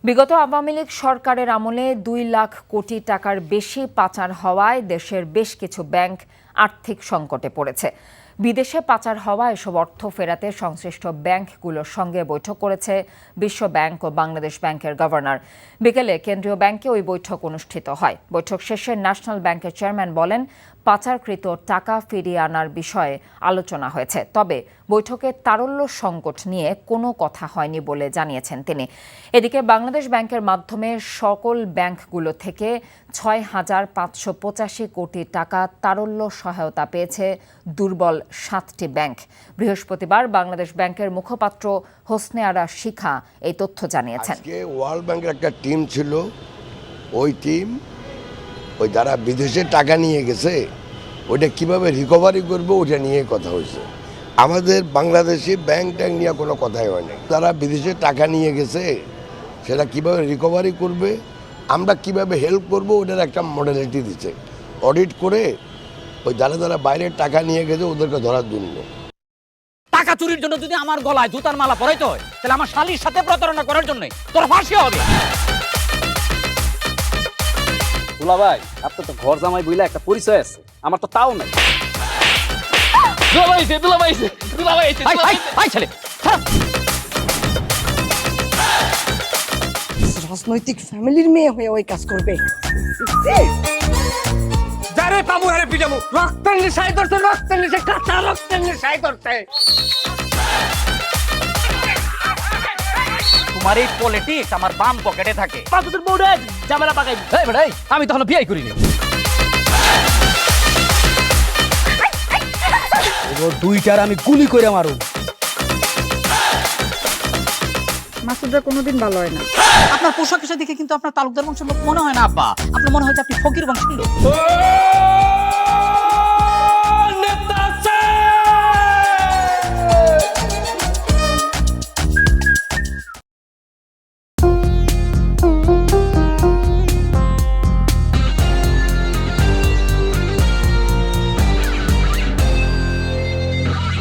বিগত আওয়ামী লীগ সরকারের আমলে ২ লাখ কোটি টাকার বেশি পাচার হওয়ায় দেশের বেশ কিছু ব্যাংক আর্থিক সংকটে পড়েছে। বিদেশে পাচার হওয়া এসব অর্থ ফেরাতে সংশ্লিষ্ট ব্যাংকগুলোর সঙ্গে বৈঠক করেছে বিশ্ব ব্যাংক ও বাংলাদেশ ব্যাংকের গভর্নর। বিকেলে কেন্দ্রীয় ব্যাংকে ওই বৈঠক অনুষ্ঠিত হয়। বৈঠক শেষে ন্যাশনাল ব্যাংকের চেয়ারম্যান বলেন, পাচারকৃত টাকা ফিরিয়ে আনার বিষয়ে আলোচনা হয়েছে, তবে বৈঠকে তারল্য সংকট নিয়ে কোনো কথা হয়নি বলে জানিয়েছেন তিনি। এদিকে বাংলাদেশ ব্যাংকের মাধ্যমে সকল ব্যাংকগুলো থেকে ৬,৫৮৫ কোটি টাকা তারল্য সহায়তা পেয়েছে দুর্বল ৭টি ব্যাংক। বৃহস্পতিবার বাংলাদেশ ব্যাংকের মুখপাত্র হোসনে আরা শিখা এই তথ্য জানিয়েছেন। ওয়ার্ল্ড ব্যাংকের একটা টিম ছিল, ওই টিম ওই যারা বিদেশে টাকা নিয়ে গেছে ওইটা কিভাবে রিকভারি করবে ওইটা নিয়ে কথা হয়েছে। আমাদের বাংলাদেশি ব্যাংক ট্যাঙ্ক নিয়ে কোনো কথাই হয় না। যারা বিদেশে টাকা নিয়ে গেছে সেটা কিভাবে রিকভারি করবে, আমরা কিভাবে হেল্প করব ওটার একটা মডেলিটি দিচ্ছে। অডিট করে ওই যারা বাইরের টাকা নিয়ে গেছে ওদেরকে ধরার জন্য। টাকা চুরির জন্য যদি আমার গলায় জুতার মালা পরাইতে হয়, তাহলে আমার শালীর সাথে প্রতারণা করার জন্য তোর ফাঁসি হবে। দুলা ভাই, আপনার তো ঘর জামাই বইলা একটা পরিচয় আছে, আমার তো তাও নাই। রাজনৈতিক ফ্যামিলির মেয়ে হয়ে ওই কাজ করবে। যারে পাবো হারে পিটাবো, রক্তের নেশায় ধরছে, রক্তের নেশায়, কাঁচা রক্তের নেশায় ধরছে। তোমার এই পলিটিক্স আমার বাম পকেটে থাকে। তোদের বউরে ঝামেলা পাকাই। এই বেটাই, আমি তখন বিয়ে করিনি। দুইটার আমি গুলি করে মারু। মাসুদরা কোনোদিন ভালো হয় না। আপনার পোশাক আশাক দেখে কিন্তু আপনার তালুকদার বংশের লোক মনে হয় না আব্বা, আপনার মনে হয় যে আপনি ফকির বংশের লোক।